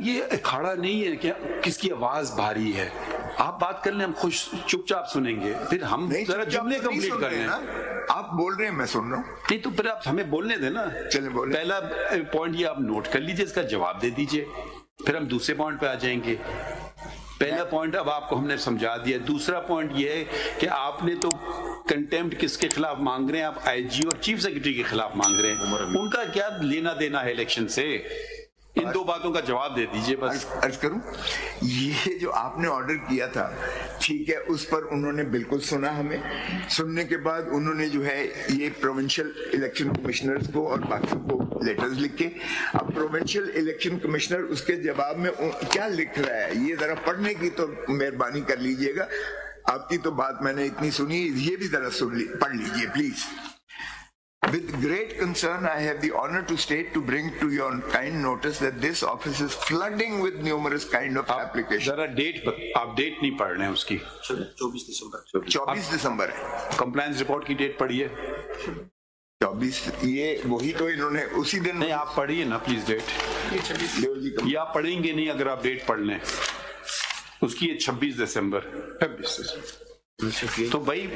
یہ اکھاڑا نہیں ہے کہ کس کی آواز بھاری ہے. آپ بات کر لیں, ہم خوش چپ چاپ سنیں گے, پھر ہم ذرا جملے کمپلیٹ کر لیں. آپ بول رہے ہیں میں سن رہا ہوں. نہیں تو پھر آپ ہمیں بولنے دیں نا. چلیں بولیں. پہلا پوائنٹ یہ آپ نوٹ کر لیجئے, اس کا جواب دے دیجئے, پھر ہم دوسرے پوائنٹ پہ آ جائیں گے. پہلا پوائنٹ اب آپ کو ہم نے سمجھا دیا. دوسرا پوائنٹ یہ ہے کہ آپ نے تو کنٹیمپٹ کس کے خلاف مانگ رہے ہیں, آپ آئی جی اور چیف سیکرٹری کے خلاف مانگ رہے ہیں. ان کا کیا لینا دینا ہے الیکشن سے؟ ان دو باتوں کا جواب دے دیجئے بس. عرض کروں, یہ جو آپ نے آرڈر کیا تھا ٹھیک ہے, اس پر انہوں نے بالکل سنا ہمیں. سننے کے بعد انہوں نے جو ہے یہ پروونشل الیکشن کمشنرز کو اور باقی کو لیٹرز لکھے. اب پروونشل الیکشن کمشنر اس کے جواب میں کیا لکھ رہا ہے یہ ذرا پڑھنے کی تو مہربانی کر لیجئے گا. آپ کی تو بات میں نے اتنی سنی, یہ بھی ذرا پڑھ لیجئے please. With great concern, I have the honor to state to bring to your kind notice that this office is flooding with numerous kind of applications. ذرا ڈیٹ, آپ ڈیٹ نہیں پڑھ رہے ہیں اس کی. 24 دسمبر. 24 دسمبر ہے کمپلائنس رپورٹ کی ڈیٹ پڑھیے. 24, یہ وہی تو انہوں نے اسی دن. نہیں آپ پڑھیے نا پلیز ڈیٹ. یہ آپ پڑھیں گے نہیں اگر آپ ڈیٹ پڑھ لیں. اس کی 26 دسمبر. تو بھائی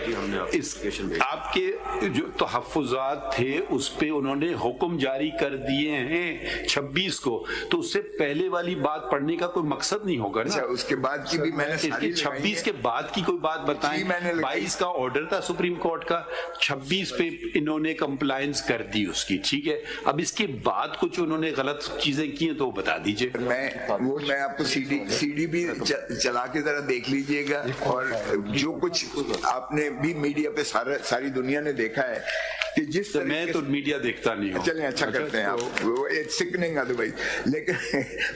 آپ کے جو تحفظات تھے اس پہ انہوں نے حکم جاری کر دیے ہیں 26 کو, تو اس سے پہلے والی بات پڑھنے کا کوئی مقصد نہیں ہوگا نا. اس کے بعد کی بھی میں نے 26 کے بعد کی کوئی بات بتائیں. 22 کا آرڈر تھا سپریم کورٹ کا, 26 پہ انہوں نے کمپلائنس کر دی اس کی, ٹھیک ہے. اب اس کے بعد کچھ انہوں نے غلط چیزیں کی ہیں تو وہ بتا دیجئے. میں آپ کو سی ڈی بھی چلا کے ذرا دیکھ لیجئے گا, اور جو کچھ آپ نے بھی میڈیا پہ ساری دنیا نے دیکھا ہے کہ جس طرح. میں تو میڈیا دیکھتا نہیں ہوں. چلیں اچھا کرتے ہیں آپ, سکننگ ادروائز. لیکن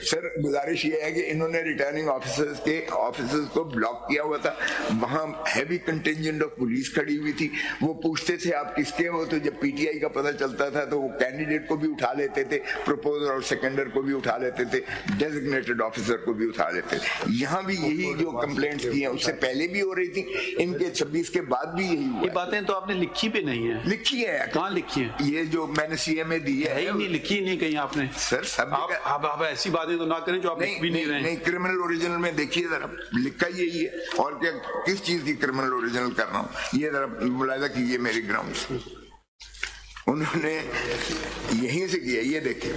سر گزارش یہ ہے کہ انہوں نے ریٹرننگ آفیسرز کے آفیسز کو بلاک کیا ہوا تھا. وہاں ہیوی کنٹینجنٹ آف پولیس کھڑی ہوئی تھی. وہ پوچھتے تھے آپ کس کے ہو, تو جب پی ٹی آئی کا پتہ چلتا تھا تو وہ کینڈیڈیٹ کو بھی اٹھا لیتے تھے, پروپوزر اور سیکنڈر کو بھی اٹھا لیتے تھے, ڈیزگنیٹڈ آفیسر کو بھی اٹھا لیتے تھے. یہاں بھی یہی جو کمپلینٹس کی ہیں اس سے پہلے بھی ہو رہی تھی, ان کے 26 کے بعد بھی یہی ہوا. یہ باتیں تو آپ نے لکھی بھی نہیں ہیں. لکھی ہے. کہاں لکھی ہے؟ یہ جو میں نے سی ایم اے دی ہے نہیں, لکھی نہیں کہیں آپ نے. سر سب آپ ایسی باتیں تو نہ کریں جو آپ لکھ بھی نہیں رہے ہیں. نہیں, کرمنل اوریجنل میں دیکھیے ذرا, لکھا یہی ہے. اور کیا کس چیز کی کرمنل اوریجنل کر رہا ہوں, یہ ذرا ملاحظہ کیجیے میری گراؤنڈ. انہوں نے یہیں سے کیا, یہ دیکھیں.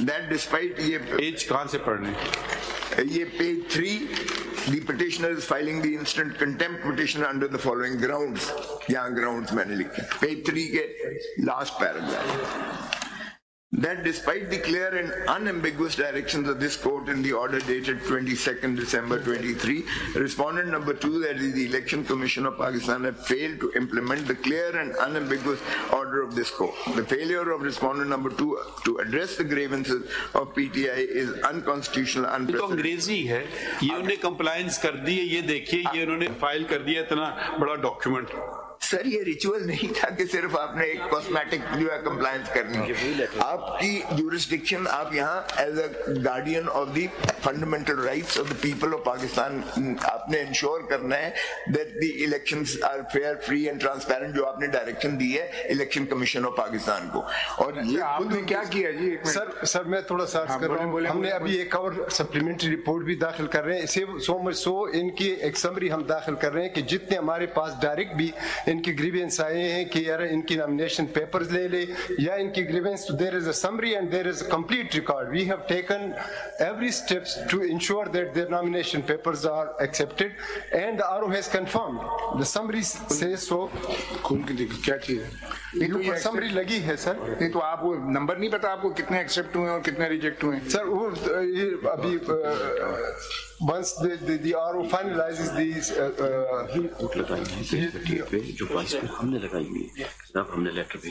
That despite یہ پیج کہاں سے پڑھنے, یہ page 3, the petitioner is filing the instant contempt petition under the following grounds. یہاں grounds میں نے لکھے پیج 3 کے last paragraph. That despite the clear and unambiguous directions of this court in the order dated 22nd December 23, respondent number 2, that is the Election Commission of Pakistan, have failed to implement the clear and unambiguous order of this court. The failure of respondent number 2 to address the grievances of PTI is unconstitutional, unprecedented. تو انگریزی ہے, یہ انہوں نے compliance کر دی ہے. یہ دیکھیے, یہ انہوں نے فائل کر دیا اتنا بڑا ڈاکیومنٹ. سر یہ ریچول نہیں تھا کہ صرف آپ نے ایک کاسمیٹک جو ہے کمپلائنس کرنی ہے. آپ کی جورسڈکشن, آپ یہاں as a guardian of the fundamental rights of the people of Pakistan, آپ نے انشور کرنا ہے that the elections are fair, free and transparent, جو آپ نے ڈائریکشن دی ہے الیکشن کمیشن آف پاکستان کو. اور یہ آپ نے کیا کیا جی؟ سر میں تھوڑا سا عرض کر رہا ہوں, ہم نے ابھی ایک اور سپلیمنٹری رپورٹ بھی داخل کر رہے ہیں. سو ان کی ایک سمری ہم داخل کر رہے ہیں کہ جتنے ہمارے پاس ڈائریکٹ بھی ان کی گریوینس آئے ہیں کہ یار ان کی نامینیشن پیپرز لے لے, یا ان کی grievance, there is a summary and there is a complete record. We have taken every steps to ensure that their nomination papers are accepted and the RO has confirmed. The summary says so. کیا چیز ہے یہ summary لگی ہے سر. نہیں تو آپ کو نمبر نہیں پتا آپ کو کتنے ایکسیپٹ ہوئے اور کتنے ریجیکٹ ہوئے سر؟ وہ ابھی once the RO finalizes these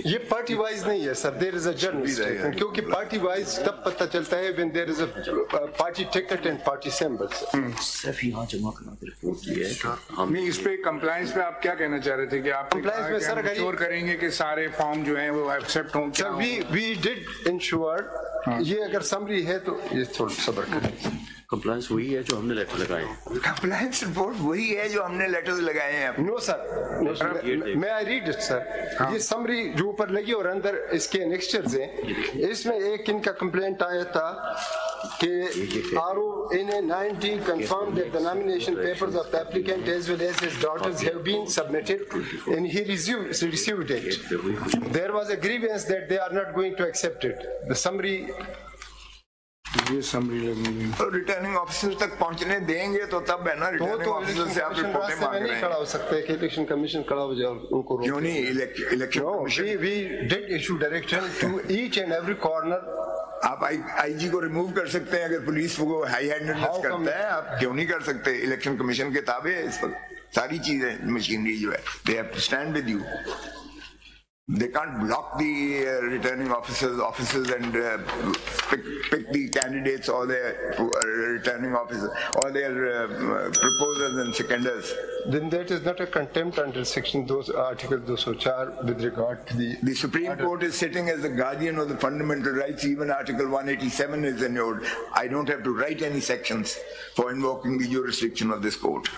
یہ پارٹی وائز نہیں ہے سر. دیر از اے جنرل اسٹیٹمنٹ, کیونکہ پارٹی وائز تب پتہ چلتا ہے when there is a party ticket and party symbols. نہیں, اس پہ کمپلائنس پہ آپ کیا کہنا چاہ رہے تھے کہ آپ کمپلائنس میں سر انشور کریں گے کہ سارے فارم جو ہیں وہ ایکسیپٹ ہوں؟ سر وی ڈڈ انشور. یہ اگر سمری ہے تو یہ تھوڑا صبر کریں. کمپلائنس وہی ہے جو ہم نے لیٹر لگائے ہیں. کمپلائنس رپورٹ وہی ہے جو ہم نے لیٹر لگائے ہیں. نو سر, میں آئی ریڈ اٹ سر. یہ سمری جو اوپر لگی اور اندر اس کے نیکسچرز ہیں, اس میں ایک ان کا کمپلینٹ آیا تھا کہ RO-90 confirmed that the nomination papers of the applicant as well as his daughters have been submitted and he received it. There was a grievance that they are not going to accept it. The summary یہ summary returning officer تک پہنچنے دیں گے تو تب ہے نا. Returning officer سے آپ رپورٹیں مانگ رہے ہیں. نہیں کھڑا ہو سکتے کہ الیکشن کمیشن کھڑا ہو جائے ان کو. کیوں نہیں election commission we did issue direction to each and every corner. آپ آئی جی کو ریموو کر سکتے ہیں اگر پولیس کو ہائی ہینڈڈنس کرتا ہے. آپ کیوں نہیں کر سکتے؟ الیکشن کمیشن کے تابع ہے اس وقت ساری چیزیں, مشینری جو ہے. they have to stand with you. They can't block the returning officers and pick the candidates or their returning officers or their proposers and seconders. Then that is not a contempt under section article 204 with regard to the... The Supreme Court is sitting as the guardian of the fundamental rights. Even article 187 is enjoined. I don't have to write any sections for invoking the jurisdiction of this court.